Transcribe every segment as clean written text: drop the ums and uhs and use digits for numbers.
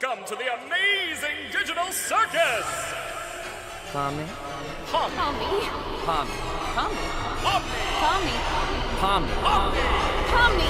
Welcome to the Amazing Digital Circus! Pommy. Pommy. Pommy. Pommy. Pommy. Pommy. Pommy.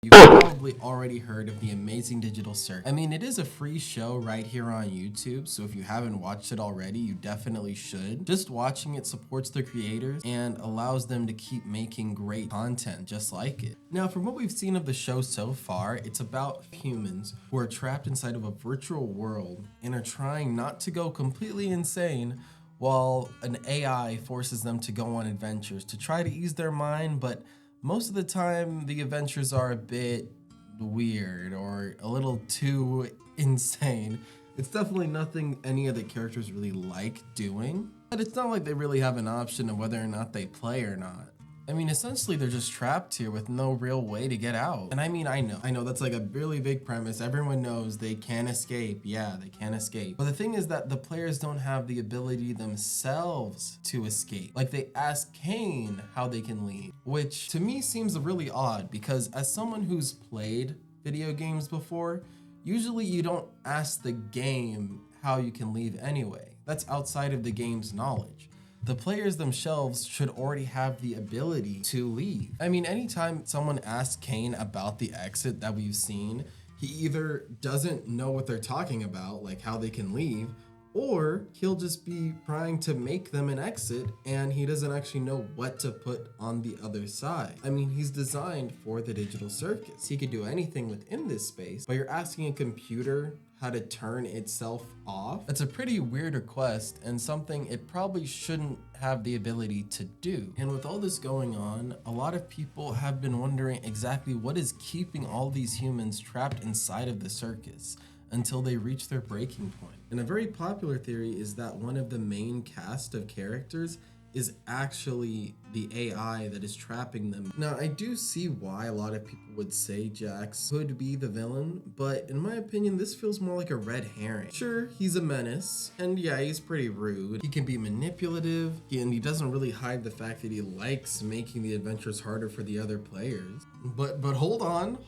You've probably already heard of the Amazing Digital Circus. I mean, it is a free show right here on YouTube, so if you haven't watched it already, you definitely should. Just watching it supports the creators and allows them to keep making great content just like it. Now, from what we've seen of the show so far, it's about humans who are trapped inside of a virtual world and are trying not to go completely insane while an AI forces them to go on adventures to try to ease their mind, but most of the time, the adventures are a bit weird or a little too insane. It's definitely nothing any of the characters really like doing, but it's not like they really have an option of whether or not they play or not. I mean, essentially, they're just trapped here with no real way to get out. And I mean, I know that's like a really big premise. Everyone knows they can't escape. Yeah, they can't escape. But the thing is that the players don't have the ability themselves to escape. Like, they ask Kane how they can leave, which to me seems really odd because as someone who's played video games before, usually you don't ask the game how you can leave anyway. That's outside of the game's knowledge. The players themselves should already have the ability to leave. I mean, anytime someone asks Kane about the exit that we've seen, he either doesn't know what they're talking about, like how they can leave, or he'll just be trying to make them an exit and he doesn't actually know what to put on the other side. I mean, he's designed for the digital circus. He could do anything within this space, but you're asking a computer how to turn itself off? That's a pretty weird request and something it probably shouldn't have the ability to do. And with all this going on, a lot of people have been wondering exactly what is keeping all these humans trapped inside of the circus until they reach their breaking point. And a very popular theory is that one of the main cast of characters is actually the AI that is trapping them. Now, I do see why a lot of people would say Jax could be the villain, but in my opinion, this feels more like a red herring. Sure, he's a menace, and yeah, he's pretty rude. He can be manipulative, and he doesn't really hide the fact that he likes making the adventures harder for the other players. But hold on,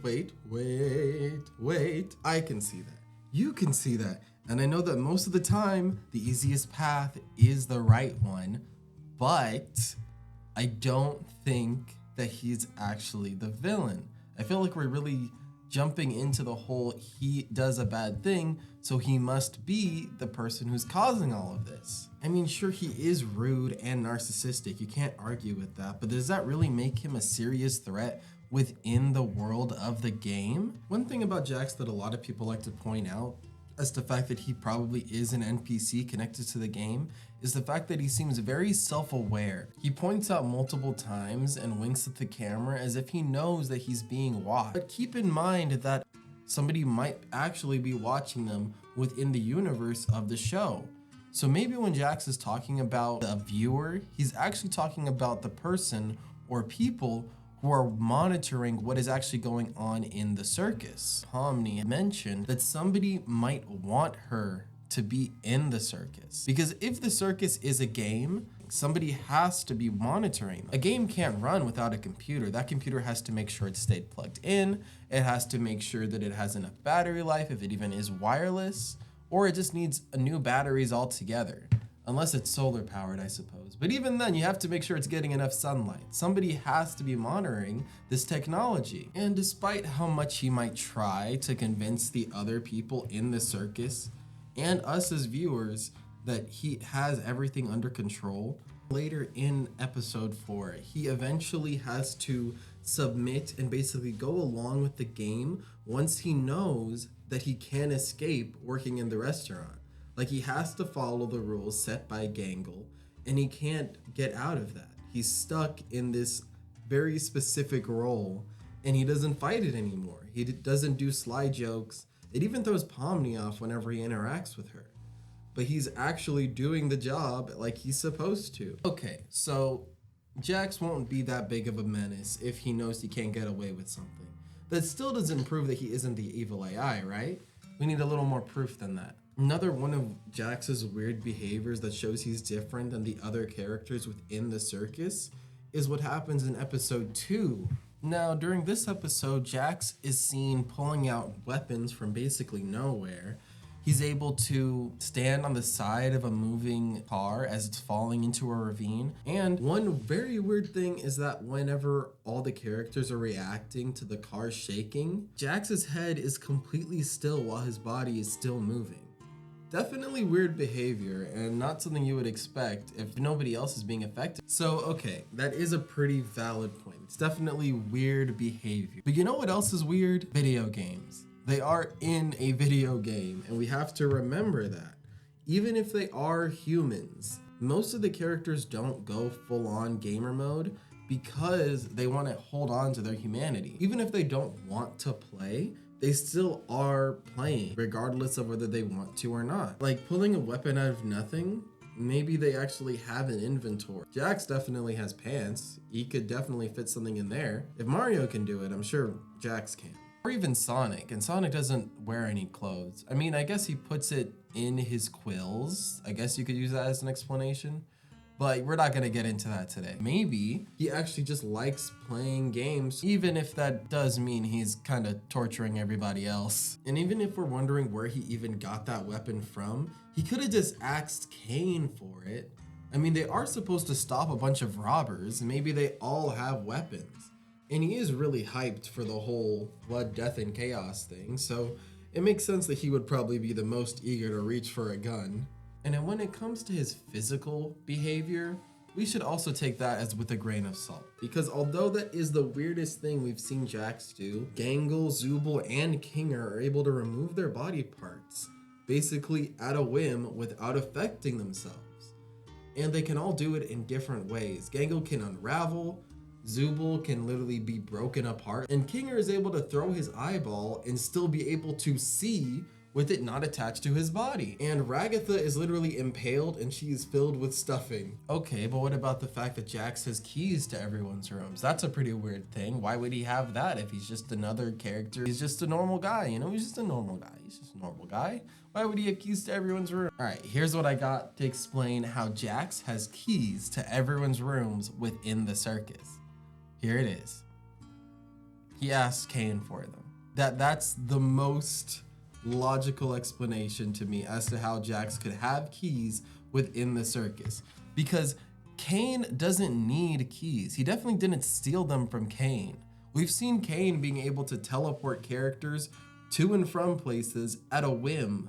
wait. I can see that. You can see that. And I know that most of the time, the easiest path is the right one, but I don't think that he's actually the villain. I feel like we're really jumping into the whole he does a bad thing, so he must be the person who's causing all of this. I mean, sure, he is rude and narcissistic. You can't argue with that, but does that really make him a serious threat within the world of the game? One thing about Jax that a lot of people like to point out as the fact that he probably is an NPC connected to the game is the fact that he seems very self-aware. He points out multiple times and winks at the camera as if he knows that he's being watched. But keep in mind that somebody might actually be watching them within the universe of the show. So maybe when Jax is talking about a viewer, he's actually talking about the person or people who are monitoring what is actually going on in the circus. Pomni mentioned that somebody might want her to be in the circus. Because if the circus is a game, somebody has to be monitoring them. A game can't run without a computer. That computer has to make sure it stayed plugged in. It has to make sure that it has enough battery life, if it even is wireless, or it just needs new batteries altogether. Unless it's solar powered, I suppose. But even then, you have to make sure it's getting enough sunlight. Somebody has to be monitoring this technology. And despite how much he might try to convince the other people in the circus and us as viewers that he has everything under control, later in episode 4, he eventually has to submit and basically go along with the game once he knows that he can escape working in the restaurant. Like, he has to follow the rules set by Gangle, and he can't get out of that. He's stuck in this very specific role, and he doesn't fight it anymore. He doesn't do sly jokes. It even throws Pomni off whenever he interacts with her. But he's actually doing the job like he's supposed to. Okay, so Jax won't be that big of a menace if he knows he can't get away with something. That still doesn't prove that he isn't the evil AI, right? We need a little more proof than that. Another one of Jax's weird behaviors that shows he's different than the other characters within the circus is what happens in episode 2 Now, during this episode, Jax is seen pulling out weapons from basically nowhere. He's able to stand on the side of a moving car as it's falling into a ravine. And one very weird thing is that whenever all the characters are reacting to the car shaking, Jax's head is completely still while his body is still moving. Definitely weird behavior and not something you would expect if nobody else is being affected. So, okay, that is a pretty valid point. It's definitely weird behavior. But you know what else is weird? Video games. They are in a video game, and we have to remember that. Even if they are humans, most of the characters don't go full-on gamer mode because they want to hold on to their humanity. Even if they don't want to play, they still are playing, regardless of whether they want to or not. Like pulling a weapon out of nothing, maybe they actually have an inventory. Jax definitely has pants. He could definitely fit something in there. If Mario can do it, I'm sure Jax can. Or even Sonic, and Sonic doesn't wear any clothes. I mean, I guess he puts it in his quills. I guess you could use that as an explanation. But we're not gonna get into that today. Maybe he actually just likes playing games, even if that does mean he's kind of torturing everybody else. And even if we're wondering where he even got that weapon from, he could have just asked Cain for it. I mean, they are supposed to stop a bunch of robbers, and maybe they all have weapons. And he is really hyped for the whole blood, death, and chaos thing, so it makes sense that he would probably be the most eager to reach for a gun. And then when it comes to his physical behavior, we should also take that as with a grain of salt. Because although that is the weirdest thing we've seen Jax do, Gangle, Zooble, and Kinger are able to remove their body parts, basically at a whim without affecting themselves. And they can all do it in different ways. Gangle can unravel, Zooble can literally be broken apart, and Kinger is able to throw his eyeball and still be able to see with it not attached to his body. And Ragatha is literally impaled and she is filled with stuffing. Okay, but what about the fact that Jax has keys to everyone's rooms? That's a pretty weird thing. Why would he have that if he's just another character? He's just a normal guy, you know? He's just a normal guy. He's just a normal guy. Why would he have keys to everyone's room? All right, here's what I got to explain how Jax has keys to everyone's rooms within the circus. Here it is. He asked Cain for them. That's the most logical explanation to me as to how Jax could have keys within the circus, because Cain doesn't need keys. He definitely didn't steal them from Cain. We've seen Cain being able to teleport characters to and from places at a whim.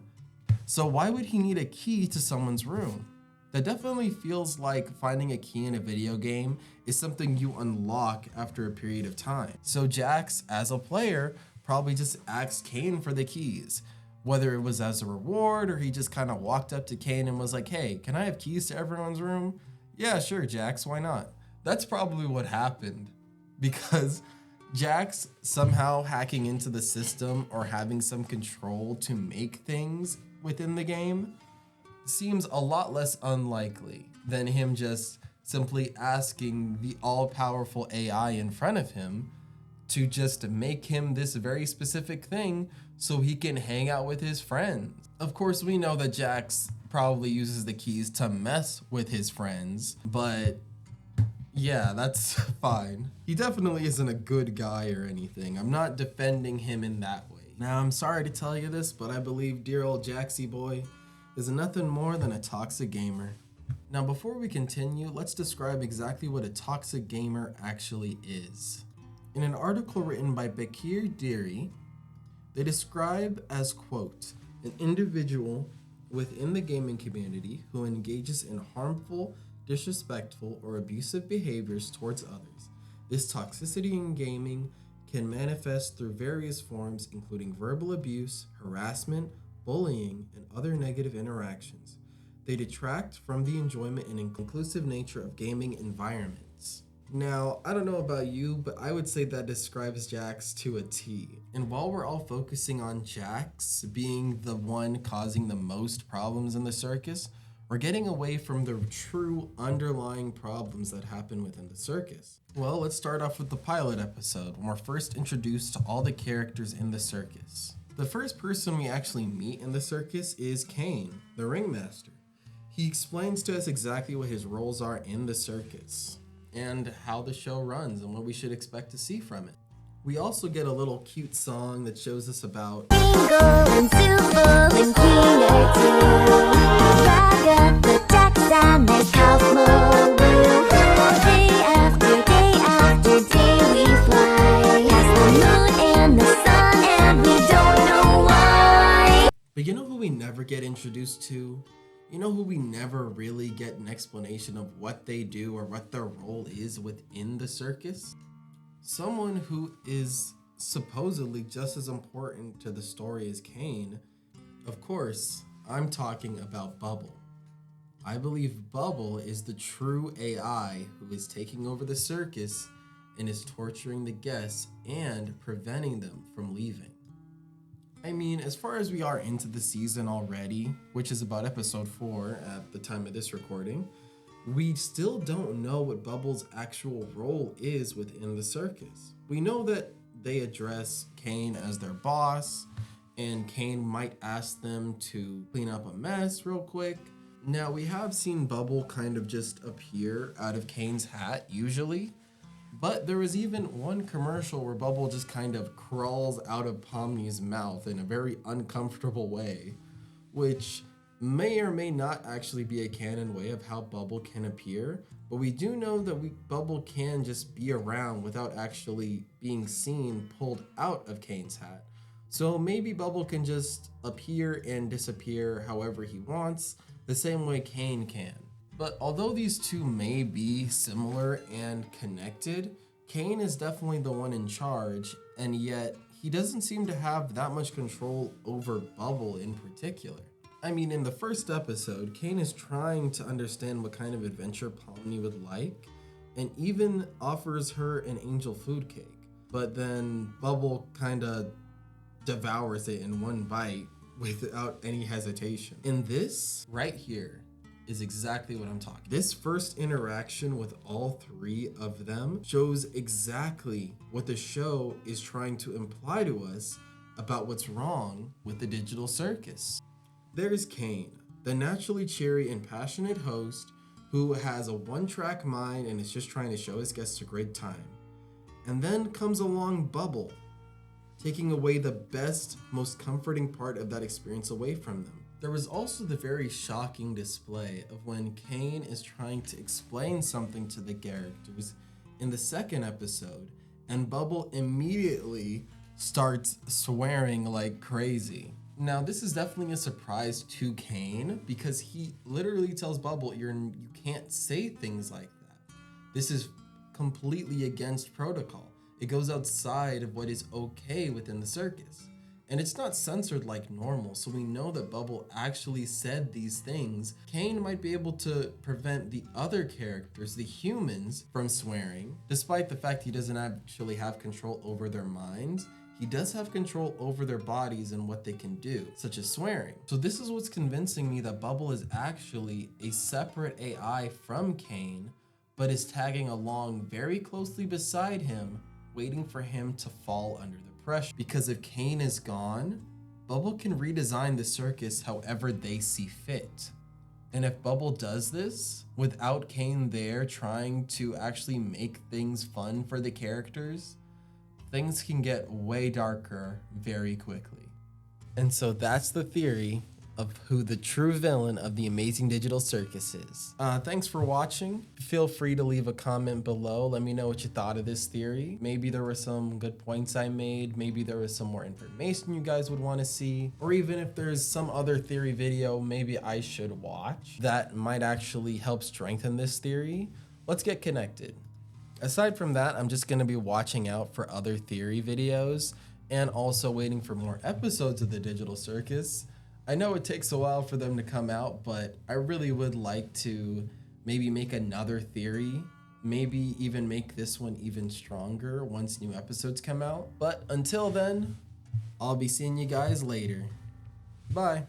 So why would he need a key to someone's room? That definitely feels like finding a key in a video game is something you unlock after a period of time. So Jax, as a player, probably just asked Cain for the keys, whether it was as a reward or he just kind of walked up to Cain and was like, hey, can I have keys to everyone's room? Yeah, sure, Jax, why not? That's probably what happened, because Jax somehow hacking into the system or having some control to make things within the game seems a lot less unlikely than him just simply asking the all-powerful AI in front of him to just make him this very specific thing so he can hang out with his friends. Of course, we know that Jax probably uses the keys to mess with his friends, but yeah, that's fine. He definitely isn't a good guy or anything. I'm not defending him in that way. Now, I'm sorry to tell you this, but I believe dear old Jaxie boy is nothing more than a toxic gamer. Now, before we continue, let's describe exactly what a toxic gamer actually is. In an article written by Bekir Diri, they describe as, quote, an individual within the gaming community who engages in harmful, disrespectful, or abusive behaviors towards others. This toxicity in gaming can manifest through various forms, including verbal abuse, harassment, bullying, and other negative interactions. They detract from the enjoyment and inclusive nature of gaming environments. Now, I don't know about you, but I would say that describes Jax to a T. And while we're all focusing on Jax being the one causing the most problems in the circus, we're getting away from the true underlying problems that happen within the circus. Well, let's start off with the pilot episode, when we're first introduced to all the characters in the circus. The first person we actually meet in the circus is Cain, the ringmaster. He explains to us exactly what his roles are in the circus. and how the show runs and what we should expect to see from it. We also get a little cute song that shows us about Bingo and Super and Peter too. Rag the decks and their cosmo blue. Day after day we fly past the moon and the sun and we don't know why. But you know who we never get introduced to? You know who we never really get an explanation of what they do or what their role is within the circus? Someone who is supposedly just as important to the story as Kane. Of course, I'm talking about Bubble. I believe Bubble is the true AI who is taking over the circus and is torturing the guests and preventing them from leaving. I mean, as far as we are into the season already, which is about episode 4 at the time of this recording, we still don't know what Bubble's actual role is within the circus. We know that they address Kane as their boss, and Kane might ask them to clean up a mess real quick. Now, we have seen Bubble kind of just appear out of Kane's hat, usually, but there was even one commercial where Bubble just kind of crawls out of Pomni's mouth in a very uncomfortable way, which may or may not actually be a canon way of how Bubble can appear, but we do know that Bubble can just be around without actually being seen pulled out of Kane's hat. So maybe Bubble can just appear and disappear however he wants, the same way Kane can. But although these two may be similar and connected, Kane is definitely the one in charge, and yet he doesn't seem to have that much control over Bubble in particular. I mean, in the first episode, Kane is trying to understand what kind of adventure Pomni would like, and even offers her an angel food cake. But then Bubble kinda devours it in one bite without any hesitation. And this right here is exactly what I'm talking. This first interaction with all three of them shows exactly what the show is trying to imply to us about what's wrong with the digital circus. There's Kane, the naturally cheery and passionate host who has a one-track mind and is just trying to show his guests a great time. And then comes along Bubble, taking away the best, most comforting part of that experience away from them. There was also the very shocking display of when Kane is trying to explain something to the characters in the second episode, and Bubble immediately starts swearing like crazy. Now, this is definitely a surprise to Kane because he literally tells Bubble, you can't say things like that. This is completely against protocol. It goes outside of what is okay within the circus. And it's not censored like normal, so we know that Bubble actually said these things. Kane might be able to prevent the other characters, the humans, from swearing, despite the fact he doesn't actually have control over their minds. He does have control over their bodies and what they can do, such as swearing. So this is what's convincing me that Bubble is actually a separate AI from Kane, but is tagging along very closely beside him, waiting for him to fall under the pressure. Because if Kane is gone, Bubble can redesign the circus however they see fit. And if Bubble does this without Kane there trying to actually make things fun for the characters, things can get way darker very quickly. And so that's the theory of who the true villain of the Amazing Digital Circus is. Thanks for watching. Feel free to leave a comment below. Let me know what you thought of this theory. Maybe there were some good points I made. Maybe there was some more information you guys would want to see. Or even if there's some other theory video maybe I should watch that might actually help strengthen this theory. Let's get connected. Aside from that, I'm just going to be watching out for other theory videos and also waiting for more episodes of the Digital Circus. I know it takes a while for them to come out, but I really would like to maybe make another theory, maybe even make this one even stronger once new episodes come out. But until then, I'll be seeing you guys later. Bye.